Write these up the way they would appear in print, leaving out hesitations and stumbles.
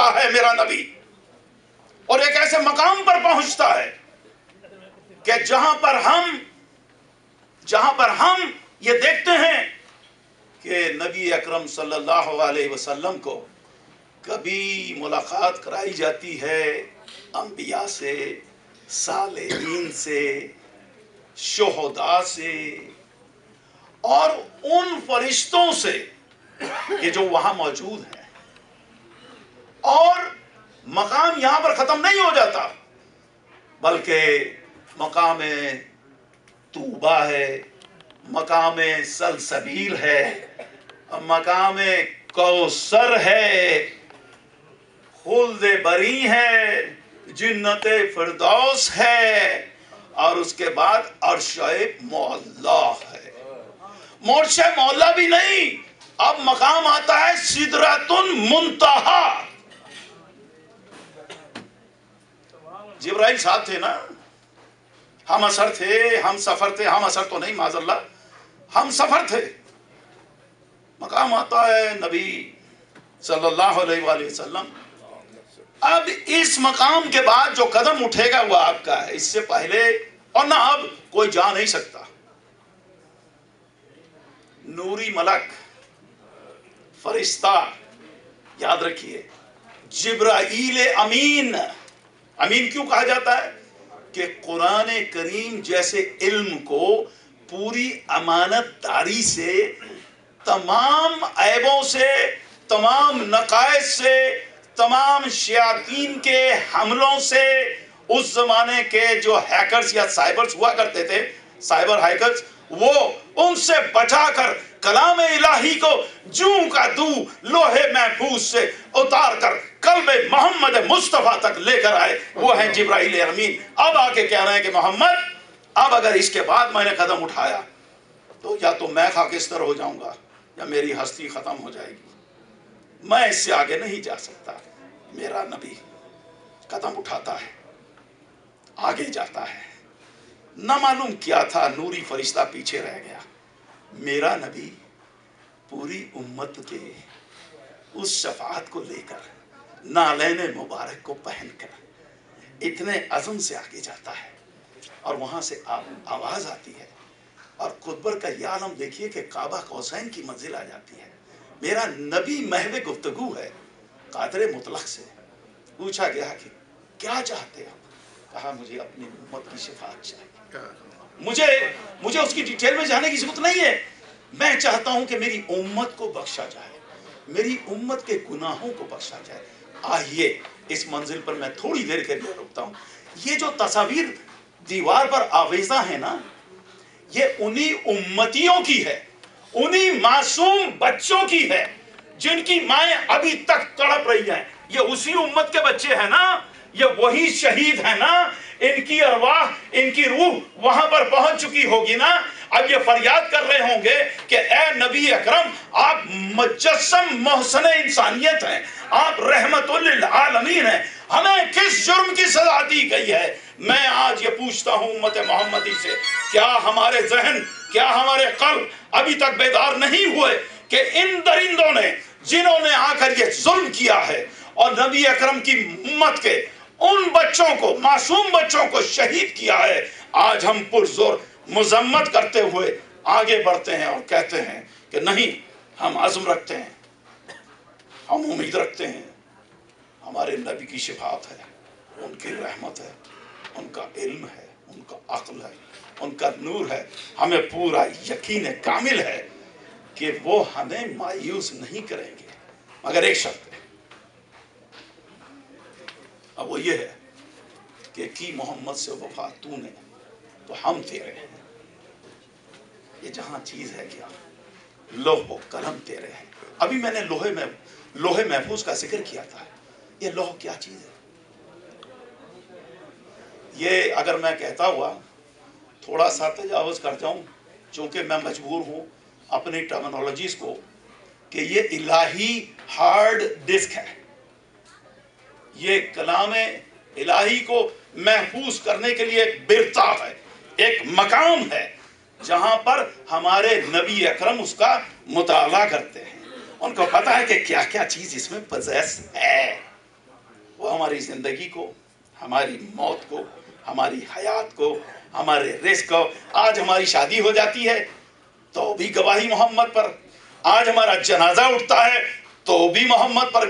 ہوتا ہے میرا نبی، اور ایک ایسے مقام پر پہنچتا ہے کہ جہاں پر ہم یہ دیکھتے ہیں کہ نبی اکرم صلی اللہ علیہ وسلم کو کبھی ملاقات کرائی جاتی ہے انبیاء سے، صالحین سے، شہداء سے، اور ان فرشتوں سے کہ جو وہاں موجود ہیں. اور مقام یہاں پر ختم نہیں ہو جاتا، بلکہ مقام طوبہ ہے، مقام سلسبیل ہے، مقام کوثر ہے، خلد بری ہے، جنت فردوس ہے، اور اس کے بعد عرش معلا ہے. عرش معلا بھی نہیں، اب مقام آتا ہے سدرۃ المنتہا. جبرائیل صاحب تھے نا، ہم اثر تھے، ہم سفر تھے، ہم اثر تو نہیں معاذ اللہ، ہم سفر تھے. مقام آتا ہے نبی صلی اللہ علیہ وآلہ وسلم. اب اس مقام کے بعد جو قدم اٹھے گا وہ آپ کا ہے، اس سے پہلے اور نہ اب کوئی جا نہیں سکتا. نوری ملک، فرشتہ، یاد رکھیے جبرائیل امین. امین کیوں کہا جاتا ہے؟ کہ قرآن کریم جیسے علم کو پوری امانت داری سے، تمام عیبوں سے، تمام نقائص سے، تمام شیاطین کے حملوں سے، اس زمانے کے جو ہیکرز یا سائبرز ہوا کرتے تھے، سائبر ہیکرز، وہ ان سے بچا کر کلام الہی کو جوں کا دوں لوہے محفوظ سے اتار کر قلب محمد مصطفیٰ تک لے کر آئے، وہ ہیں جبرائیل امین. اب آ کے کہہ رہے ہیں کہ محمد اب اگر اس کے بعد میں نے قدم اٹھایا تو یا تو میں خاکستر ہو جاؤں گا یا میری ہستی ختم ہو جائے گی، میں اس سے آگے نہیں جا سکتا. میرا نبی قدم اٹھاتا ہے، آگے جاتا ہے. نہ معلوم کیا تھا، نوری فرشتہ پیچھے رہ گیا. میرا نبی پوری امت کے اس شفاعت کو لے کر، نالین مبارک کو پہن کر اتنے عزم سے آگے جاتا ہے، اور وہاں سے آواز آتی ہے، اور قدبر کا یہ عالم دیکھیے کہ کعبہ قوسین کی منزل آ جاتی ہے. میرا نبی محو گفتگو ہے قادر مطلق سے. پوچھا گیا کہ کیا چاہتے ہو؟ کہا مجھے اپنی امت کی شفاعت چاہیے. مجھے اس کی ڈیٹیل میں جانے کی ضرورت نہیں ہے. میں چاہتا ہوں کہ میری امت کو بخشا جائے، میری امت کے گناہوں کو بخشا جائے. آئیے اس منزل پر میں تھوڑی دیر کے لیے رکتا ہوں. یہ جو تصاویر دیوار پر آویزاں ہیں نا، یہ انہی امتیوں کی ہے، انہی معصوم بچوں کی ہے جن کی مائیں ابھی تک تڑپ رہی ہیں. یہ اسی امت کے بچے ہیں نا، یہ وہی شہید ہیں نا، ان کی ارواح، ان کی روح وہاں پر پہنچ چکی ہوگی نا. اب یہ فریاد کر رہے ہوں گے کہ اے نبی اکرم، آپ مجسم محسن انسانیت ہیں، آپ رحمت للعالمین ہیں، ہمیں کس جرم کی سزا دی گئی ہے؟ میں آج یہ پوچھتا ہوں امت محمدی سے، کیا ہمارے ذہن، کیا ہمارے قلب ابھی تک بیدار نہیں ہوئے کہ ان درندوں نے، جنہوں نے آ کر یہ ظلم کیا ہے اور نبی اکرم کی امت کے ان بچوں کو، معصوم بچوں کو شہید کیا ہے، آج ہم پرزور مذمت کرتے ہوئے آگے بڑھتے ہیں اور کہتے ہیں کہ نہیں، ہم عزم رکھتے ہیں، ہم امید رکھتے ہیں. ہمارے نبی کی شفاعت ہے، ان کی رحمت ہے، ان کا علم ہے، ان کا عقل ہے، ان کا نور ہے. ہمیں پورا یقین کامل ہے کہ وہ ہمیں مایوس نہیں کریں گے، مگر ایک شرط ہے. اب وہ یہ ہے کہ کی محمد سے وفا تو نے تو ہم تیرے ہیں. یہ جہاں چیز ہے کیا، لوح و قلم تیرے ہیں. ابھی میں نے لوح محفوظ کا ذکر کیا تھا. یہ لوح کیا چیز ہے؟ یہ اگر میں کہتا ہوا تھوڑا سا تجاوز کر جاؤں، چونکہ میں مجبور ہوں اپنی ٹرمنالوجیز کو، کہ یہ الہی ہارڈ ڈسک ہے. یہ کلام الہی کو محفوظ کرنے کے لیے ایک برتا ہے، ایک مقام ہے جہاں پر ہمارے نبی اکرم اس کا مطالعہ کرتے ہیں. ان کو پتا ہے کہ کیا کیا چیز اس میں پوزیس ہے. वो हमारी जिंदगी को, हमारी मौत को, हमारी हयात को, हमारे रिस्क को। आज हमारी शादी हो जाती है तो भी गवाही मोहम्मद पर, आज हमारा जनाजा उठता है तो भी मोहम्मद पर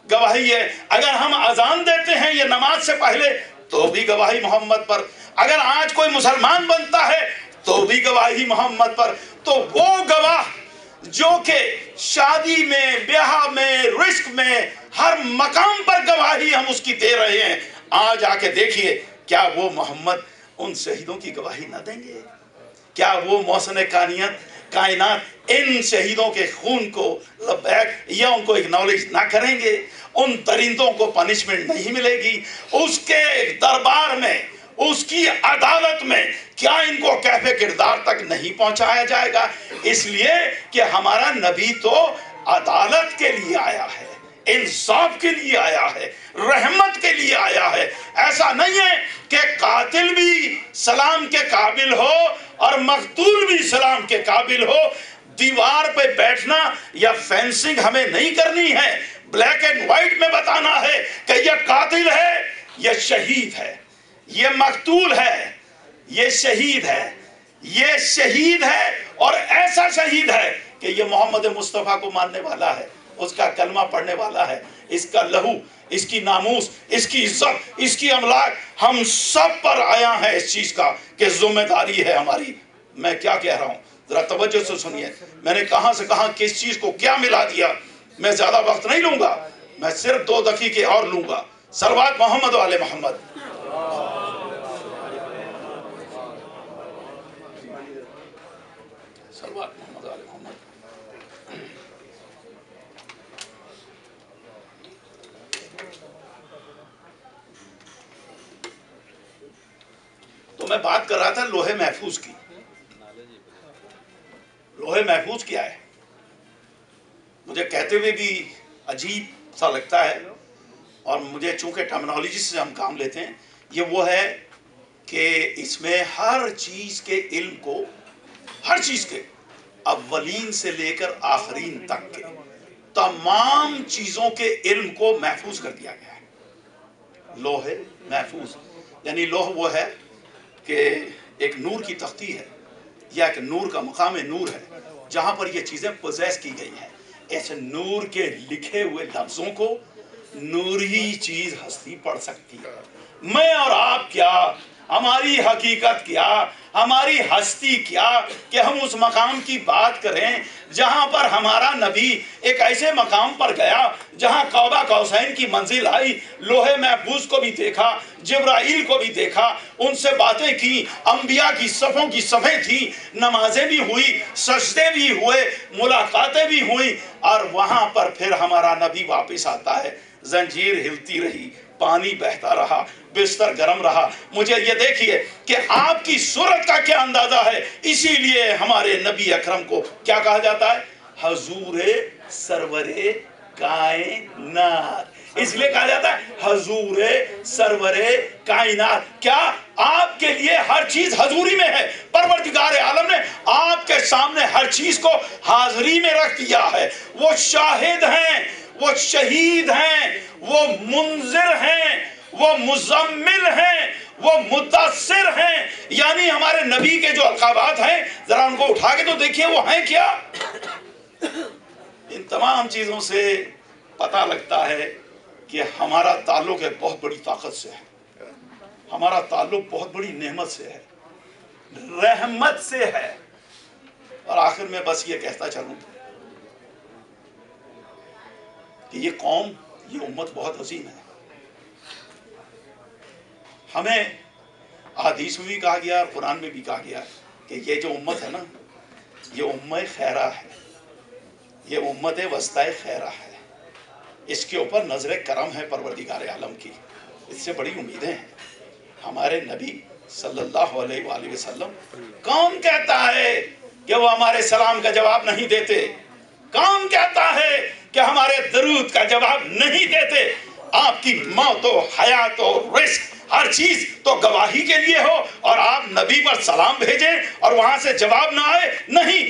गवाही है। अगर हम अजान देते हैं ये नमाज से पहले तो भी गवाही मोहम्मद पर। अगर आज कोई मुसलमान बनता है तो भी गवाही मोहम्मद पर। तो वो गवाह जो कि शादी में, ब्याह में, रिस्क में, हर मकाम पर गवाही हम उसकी दे रहे हैं, आज आके देखिए क्या वो मोहम्मद उन शहीदों की गवाही ना देंगे? क्या वो मौसम कायनात इन शहीदों के खून को लबैक या उनको एक्नॉलेज ना करेंगे? उन दरिंदों को पनिशमेंट नहीं मिलेगी? उसके दरबार में, उसकी अदालत में क्या इनको कैफे किरदार तक नहीं पहुंचाया जाएगा? इसलिए कि हमारा नबी तो अदालत के लिए आया है, इंसाफ के लिए आया है, रहमत के लिए आया है। ऐसा नहीं है कि कातिल भी सलाम के काबिल हो और मकतूल भी सलाम के काबिल हो। दीवार पे बैठना या फेंसिंग हमें नहीं करनी है, ब्लैक एंड व्हाइट में बताना है कि यह कातिल है, यह शहीद है, ये मकतूल है, ये शहीद है, ये शहीद है और ऐसा शहीद है कि ये मोहम्मद मुस्तफ़ा को मानने वाला है, उसका कलमा पढ़ने वाला है। इसका लहू, इसकी नामूस, इसकी इज्जत, इसकी अमलाक हम सब पर आया है इस चीज का कि जिम्मेदारी है हमारी। मैं क्या कह रहा हूं जरा तवज्जो से सुनिए। मैंने कहां से कहां किस चीज को क्या मिला दिया। मैं ज्यादा वक्त नहीं लूंगा, मैं सिर्फ 2 दकीके और लूंगा। सलवात मोहम्मद वाले मोहम्मद। सलवात मोहम्मद वाले मोहम्मद। तो मैं बात कर रहा था लोहे महफूज की। लोहे महफूज क्या है? मुझे कहते हुए भी अजीब सा लगता है, और मुझे चूंकि टर्मिनोलॉजी से हम काम लेते हैं, ये वो है कि इसमें हर चीज के इल्म को, हर चीज के अव्वलीन से लेकर आखरीन तक के तमाम चीजों के इल्म को महफूज कर दिया गया है। लोहे महफूज यानी लोह वो है कि एक नूर की तख्ती है या एक नूर का मकाम नूर है जहां पर ये चीजें पोजेस की गई हैं। ऐसे नूर के लिखे हुए लफ्जों को नूर ही चीज हस्ती पढ़ सकती है। मैं और आप क्या, हमारी हकीकत क्या, हमारी हस्ती क्या कि हम उस मकाम की बात करें जहां पर हमारा नबी एक ऐसे मकाम पर गया जहां कौबा कौसैन की मंजिल आई, लोहे महफूज को भी देखा, जिब्राइल को भी देखा, उनसे बातें की, अंबिया की सफ़ों की सफ़ें थी, नमाजें भी हुई, सजदे भी हुए, मुलाकातें भी हुई, और वहां पर फिर हमारा नबी वापस आता है। जंजीर हिलती रही, पानी बहता रहा, बिस्तर गर्म रहा। मुझे ये देखिए कि आपकी सूरत का क्या अंदाजा है। इसीलिए हमारे नबी अकरम को क्या कहा जाता है? हजूरे सरवरे कायनात। इसलिए कहा जाता है हजूरे सरवरे कायनात। क्या आपके लिए हर चीज हजूरी में है? परवरदिगार आलम ने आपके सामने हर चीज को हाजिरी में रख दिया है। वो शाहिद हैं, वो शहीद हैं, वो मुंजिर हैं, वो मुजम्मिल हैं, वो मुद्दस्सिर हैं। यानी हमारे नबी के जो अलकाबात हैं, जरा उनको उठा के तो देखिए वो हैं क्या। इन तमाम चीजों से पता लगता है कि हमारा ताल्लुक एक बहुत बड़ी ताकत से है, हमारा ताल्लुक बहुत बड़ी नेमत से है, रहमत से है। और आखिर में बस ये कहता चलूं कि ये कौम, ये उम्मत बहुत अजीम है। हमें हदीस में भी कहा गया और कुरान में भी कहा गया कि ये जो उम्मत है ना, ये उम्मत खैरा है, ये उम्मत वस्ताए खैरा है। इसके ऊपर नजर करम है परवरदिगार आलम की। इससे बड़ी उम्मीदें हैं। हमारे नबी सल्लल्लाहु अलैहि वसल्लम, कौन कहता है कि वो हमारे सलाम का जवाब नहीं देते? कौन कहता है कि हमारे दरूद का जवाब नहीं देते? आपकी मौत हो, हयात हो, रिस्क, हर चीज तो गवाही के लिए हो, और आप नबी पर सलाम भेजें और वहां से जवाब ना आए? नहीं।